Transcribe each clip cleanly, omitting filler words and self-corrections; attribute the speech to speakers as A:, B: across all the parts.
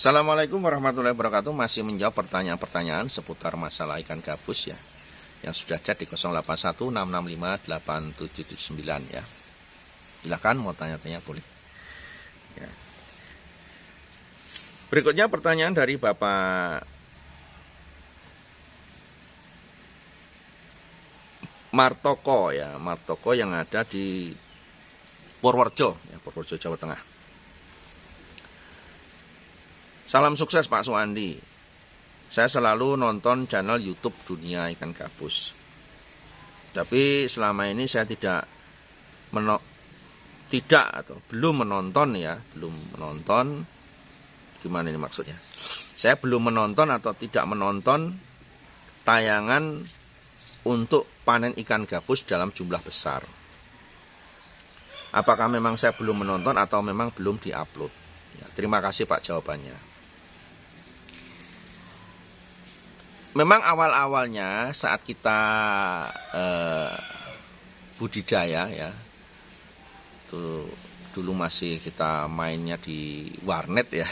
A: Assalamualaikum warahmatullahi wabarakatuh. Masih menjawab pertanyaan-pertanyaan seputar masalah ikan gabus ya, yang sudah chat di 0816658779 ya. Silakan mau tanya-tanya boleh. Ya. Berikutnya pertanyaan dari Bapak Martoko ya, Martoko yang ada di Purworejo ya, Purworejo Jawa Tengah. Salam sukses Pak Suandi. Saya selalu nonton channel YouTube Dunia Ikan Gabus. Tapi selama ini saya belum menonton ya, belum menonton. Gimana ini maksudnya? Saya belum menonton atau tidak menonton tayangan untuk panen ikan gabus dalam jumlah besar. Apakah memang saya belum menonton atau memang belum diupload? Ya, terima kasih Pak jawabannya. Memang awal-awalnya saat kita budidaya ya, tuh dulu masih kita mainnya di warnet ya,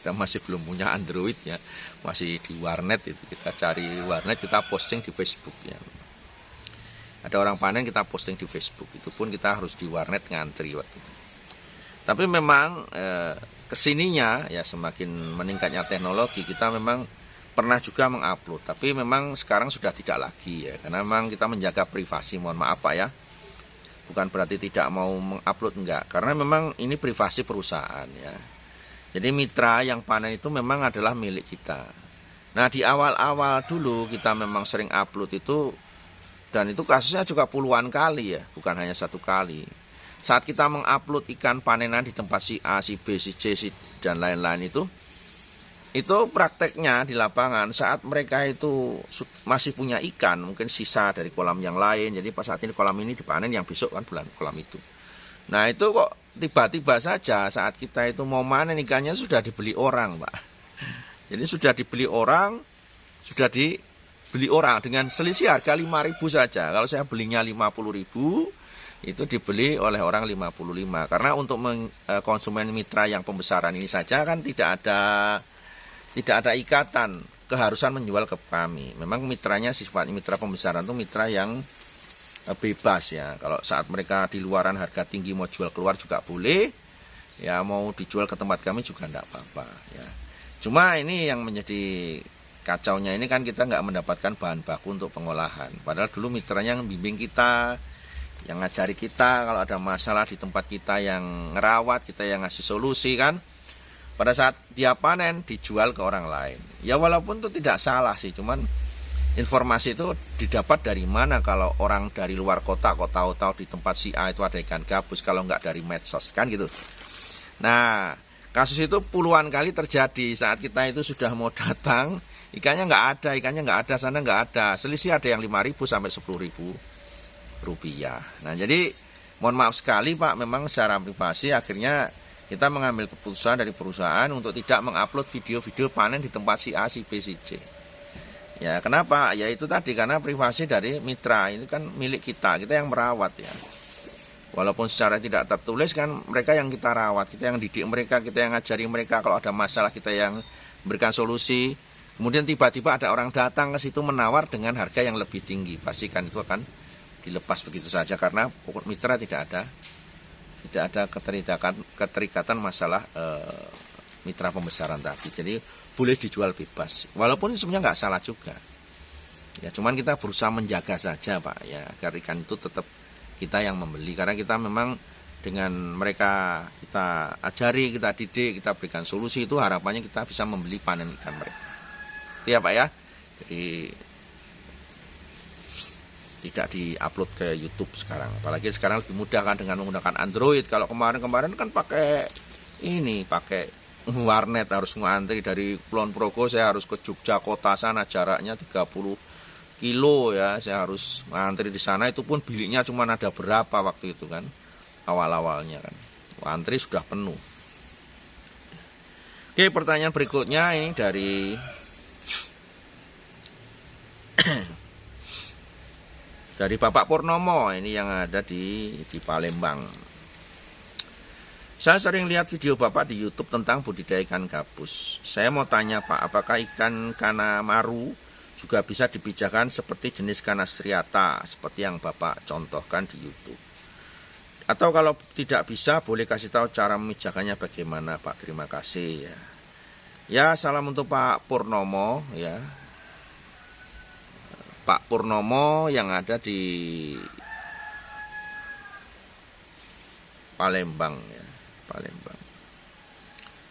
A: kita masih belum punya Android ya, masih di warnet itu, kita cari warnet, kita posting di Facebook ya. Ada orang panen kita posting di Facebook, itu pun kita harus di warnet ngantri waktu itu. Tapi memang kesininya ya, semakin meningkatnya teknologi, kita memang pernah juga mengupload, tapi memang sekarang sudah tidak lagi ya, karena memang kita menjaga privasi. Mohon maaf Pak ya, bukan berarti tidak mau mengupload, enggak, karena memang ini privasi perusahaan ya. Jadi mitra yang panen itu memang adalah milik kita. Nah di awal-awal dulu kita memang sering upload itu, dan itu kasusnya juga puluhan kali ya, bukan hanya satu kali. Saat kita mengupload ikan panenan di tempat si A, si B, si C, dan lain-lain itu prakteknya di lapangan saat mereka itu masih punya ikan, mungkin sisa dari kolam yang lain. Jadi pas saat ini kolam ini dipanen, yang besok kan bulan kolam itu. Nah itu kok tiba-tiba saja saat kita itu mau panen ikannya sudah dibeli orang Pak. Jadi sudah dibeli orang, dengan selisih harga 5.000 saja. Kalau saya belinya 50.000, itu dibeli oleh orang 55. Karena untuk konsumen mitra yang pembesaran ini saja kan tidak ada ikatan keharusan menjual ke kami. Memang mitranya sifatnya mitra pembesaran itu mitra yang bebas ya. Kalau saat mereka di luaran harga tinggi mau jual keluar juga boleh. Ya mau dijual ke tempat kami juga tidak apa-apa ya. Cuma ini yang menjadi kacaunya ini kan kita nggak mendapatkan bahan baku untuk pengolahan. Padahal dulu mitranya yang bimbing kita, yang ngajari kita kalau ada masalah di tempat kita, yang ngerawat, kita yang ngasih solusi kan. Pada saat dia panen, dijual ke orang lain. Ya walaupun itu tidak salah sih, cuman informasi itu didapat dari mana kalau orang dari luar kota kok tahu-tahu di tempat si A itu ada ikan gabus, kalau nggak dari medsos, kan gitu. Nah, kasus itu puluhan kali terjadi saat kita itu sudah mau datang, ikannya nggak ada, sana nggak ada. Selisih ada yang 5.000 sampai 10.000 rupiah. Nah, jadi mohon maaf sekali Pak, memang secara privasi akhirnya kita mengambil keputusan dari perusahaan untuk tidak mengupload video-video panen di tempat si A, si B, si C. Ya, kenapa? Ya itu tadi, karena privasi dari mitra, ini kan milik kita yang merawat ya. Walaupun secara tidak tertulis kan mereka yang kita rawat, kita yang didik mereka, kita yang ngajari mereka, kalau ada masalah kita yang memberikan solusi. Kemudian tiba-tiba ada orang datang ke situ menawar dengan harga yang lebih tinggi, pastikan itu akan dilepas begitu saja, karena pokok mitra tidak ada keterikatan masalah mitra pembesaran tadi. Jadi boleh dijual bebas, walaupun sebenarnya nggak salah juga ya, cuman kita berusaha menjaga saja Pak ya, agar ikan itu tetap kita yang membeli, karena kita memang dengan mereka kita ajari, kita didik, kita berikan solusi, itu harapannya kita bisa membeli panen ikan mereka itu ya Pak ya. Jadi tidak di-upload ke YouTube sekarang. Apalagi sekarang lebih mudah kan dengan menggunakan Android. Kalau kemarin kan pakai warnet, harus ngantri dari Kulon Progo, saya harus ke Jogja kota sana, jaraknya 30 kilo ya. Saya harus ngantri di sana, itu pun biliknya cuma ada berapa waktu itu kan. Awal-awalnya kan. Antri sudah penuh. Oke, pertanyaan berikutnya ini dari Bapak Purnomo, ini yang ada di Palembang. Saya sering lihat video Bapak di YouTube tentang budidaya ikan gabus. Saya mau tanya Pak, apakah ikan kanamaru juga bisa dipijakan seperti jenis Canas striata seperti yang Bapak contohkan di YouTube? Atau kalau tidak bisa, boleh kasih tahu cara memijakannya bagaimana Pak? Terima kasih ya. Ya, salam untuk Pak Purnomo ya. Pak Purnomo yang ada di Palembang ya. Palembang.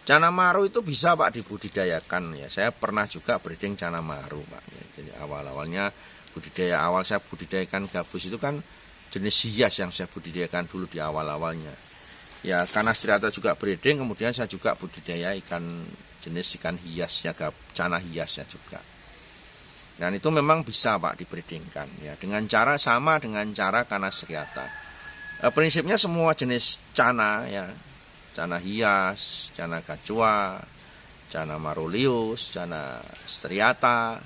A: Canamaru itu bisa Pak dibudidayakan ya. Saya pernah juga breeding canamaru Pak. Ya, jadi awal-awalnya budidaya awal saya budidayakan gabus itu kan jenis hias yang saya budidayakan dulu di awal-awalnya. Ya Canas striata juga breeding, kemudian saya juga budidaya ikan jenis ikan hiasnya, cana hiasnya juga. Dan itu memang bisa Pak dibreedingkan ya dengan cara sama dengan cara Canas striata. Prinsipnya semua jenis cana ya. Cana hias, cana gacua, cana marulius, cana striata,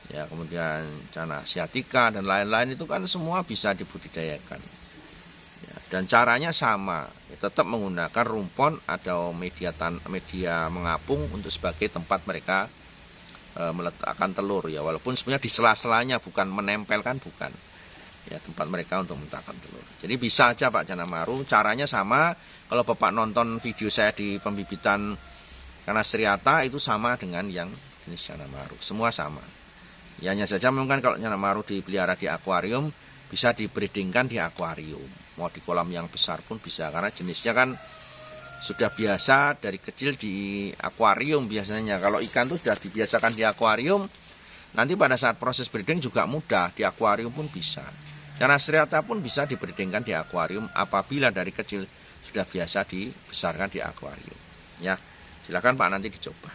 A: ya kemudian cana asiatica dan lain-lain itu kan semua bisa dibudidayakan. Ya, dan caranya sama, ya, tetap menggunakan rumpon atau media mengapung untuk sebagai tempat mereka meletakkan telur ya, walaupun sebenarnya di sela-selanya bukan menempelkan bukan. Ya tempat mereka untuk meletakkan telur. Jadi bisa aja Pak canamaru, caranya sama. Kalau Bapak nonton video saya di pembibitan Canas striata itu sama dengan yang jenis canamaru, semua sama. Ya hanya saja mungkin kalau canamaru dipelihara di akuarium bisa dibreedingkan di akuarium. Mau di kolam yang besar pun bisa karena jenisnya kan sudah biasa dari kecil di akuarium biasanya. Kalau ikan itu sudah dibiasakan di akuarium, nanti pada saat proses breeding juga mudah, di akuarium pun bisa. Canas striata pun bisa dibreedingkan di akuarium apabila dari kecil sudah biasa dibesarkan di akuarium. Ya, silakan Pak nanti dicoba.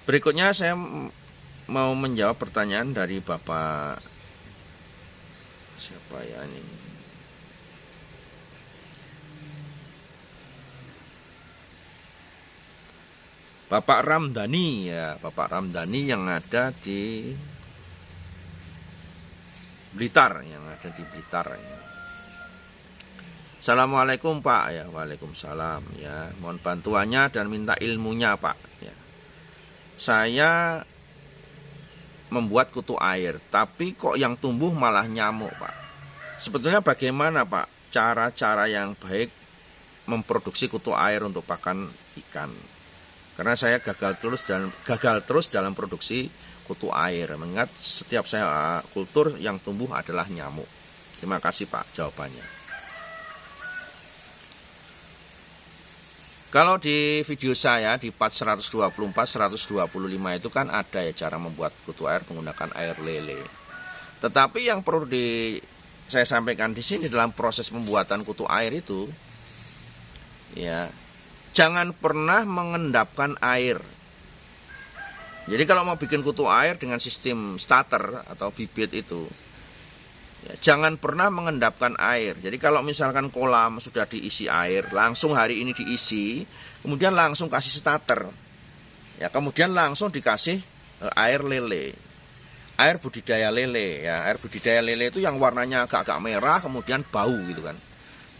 A: Berikutnya saya mau menjawab pertanyaan dari Bapak siapa ya ini? Bapak Ramdhani ya, Bapak Ramdhani yang ada di Blitar, yang ada di Blitar ya. Assalamualaikum Pak ya, waalaikumsalam ya. Mohon bantuannya dan minta ilmunya Pak ya. Saya membuat kutu air, tapi kok yang tumbuh malah nyamuk Pak. Sebetulnya bagaimana Pak cara-cara yang baik memproduksi kutu air untuk pakan ikan? Karena saya gagal terus dalam produksi kutu air. Mengingat setiap saya kultur yang tumbuh adalah nyamuk. Terima kasih Pak jawabannya. Kalau di video saya di part 124, 125 itu kan ada ya cara membuat kutu air menggunakan air lele. Tetapi yang perlu saya sampaikan di sini dalam proses pembuatan kutu air itu ya, jangan pernah mengendapkan air. Jadi kalau mau bikin kutu air dengan sistem starter atau bibit itu, ya, jangan pernah mengendapkan air. Jadi kalau misalkan kolam sudah diisi air, langsung hari ini diisi, kemudian langsung kasih starter. Ya, kemudian langsung dikasih air lele. Air budidaya lele ya. Air budidaya lele itu yang warnanya agak-agak merah kemudian bau gitu kan.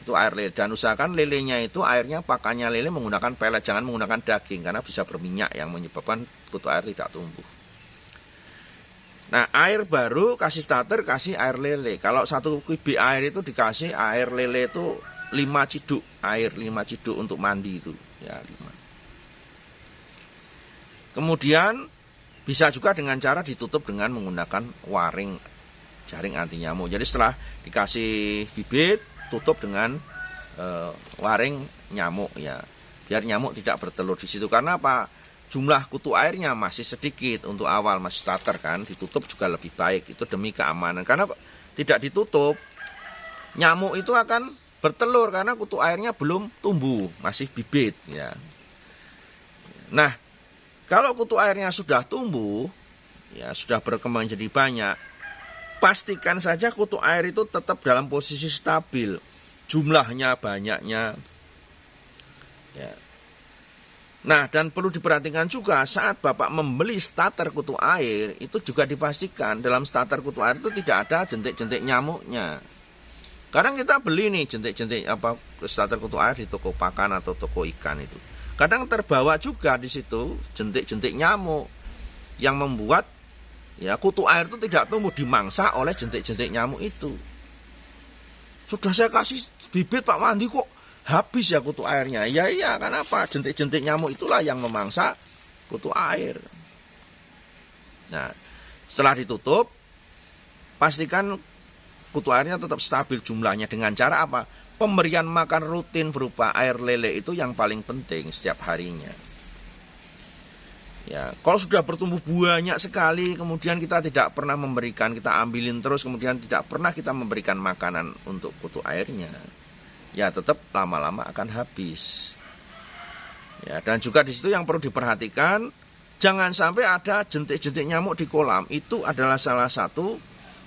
A: Itu air lele, dan usahakan lelenya itu airnya pakannya lele menggunakan pelet, jangan menggunakan daging karena bisa berminyak yang menyebabkan kutu air tidak tumbuh. Nah air baru kasih starter, kasih air lele. Kalau 1 kubik air itu dikasih air lele itu 5 ciduk, air 5 ciduk untuk mandi itu ya 5. Kemudian bisa juga dengan cara ditutup dengan menggunakan waring jaring anti nyamuk. Jadi setelah dikasih bibit, tutup dengan waring nyamuk ya, biar nyamuk tidak bertelur di situ. Karena apa? Jumlah kutu airnya masih sedikit untuk awal, masih starter kan, ditutup juga lebih baik itu demi keamanan. Karena tidak ditutup, nyamuk itu akan bertelur karena kutu airnya belum tumbuh, masih bibit ya. Nah, kalau kutu airnya sudah tumbuh, ya sudah berkembang jadi banyak, pastikan saja kutu air itu tetap dalam posisi stabil, jumlahnya, banyaknya. Ya. Nah, dan perlu diperhatikan juga saat Bapak membeli starter kutu air, itu juga dipastikan dalam starter kutu air itu tidak ada jentik-jentik nyamuknya. Kadang kita beli nih jentik-jentik starter kutu air di toko pakan atau toko ikan itu. Kadang terbawa juga di situ jentik-jentik nyamuk yang membuat ya kutu air itu tidak tumbuh di mangsa oleh jentik-jentik nyamuk itu. Sudah saya kasih bibit Pak Wandi kok habis ya kutu airnya. Ya iya, kenapa? Jentik-jentik nyamuk itulah yang memangsa kutu air. Nah, setelah ditutup, pastikan kutu airnya tetap stabil jumlahnya dengan cara apa? Pemberian makan rutin berupa air lele itu yang paling penting setiap harinya. Ya, kalau sudah bertumbuh banyak sekali, kemudian kita tidak pernah memberikan, kita ambilin terus, kemudian tidak pernah kita memberikan makanan untuk kutu airnya, ya tetap lama-lama akan habis. Ya, dan juga di situ yang perlu diperhatikan, jangan sampai ada jentik-jentik nyamuk di kolam. Itu adalah salah satu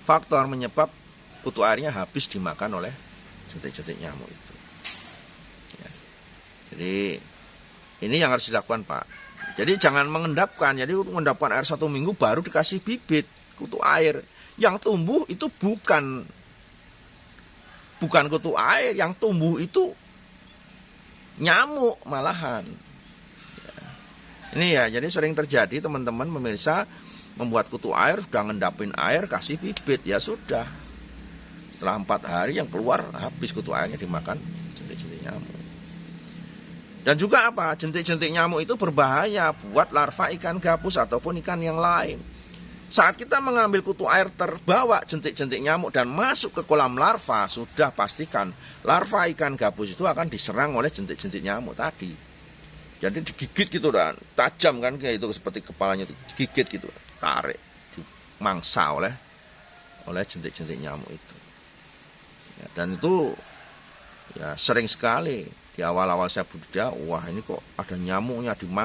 A: faktor menyebab kutu airnya habis dimakan oleh jentik-jentik nyamuk itu. Ya. Jadi ini yang harus dilakukan Pak. Jadi jangan mengendapkan. Jadi mengendapkan air 1 minggu baru dikasih bibit kutu air. Yang tumbuh itu bukan kutu air, yang tumbuh itu nyamuk malahan. Ya. Ini ya, jadi sering terjadi teman-teman pemirsa membuat kutu air, sudah ngendapin air, kasih bibit, ya sudah. Setelah 4 hari yang keluar habis kutu airnya dimakan jentik-jentik nyamuk. Dan juga apa? Jentik-jentik nyamuk itu berbahaya buat larva ikan gabus ataupun ikan yang lain. Saat kita mengambil kutu air terbawa jentik-jentik nyamuk dan masuk ke kolam larva, sudah pastikan larva ikan gabus itu akan diserang oleh jentik-jentik nyamuk tadi. Jadi digigit gitu dan tajam kan kayak itu, seperti kepalanya itu digigit gitu, tarik, dimangsa oleh jentik-jentik nyamuk itu. Ya, dan itu ya sering sekali di awal-awal saya budidaya, wah ini kok ada nyamuknya di mangsa.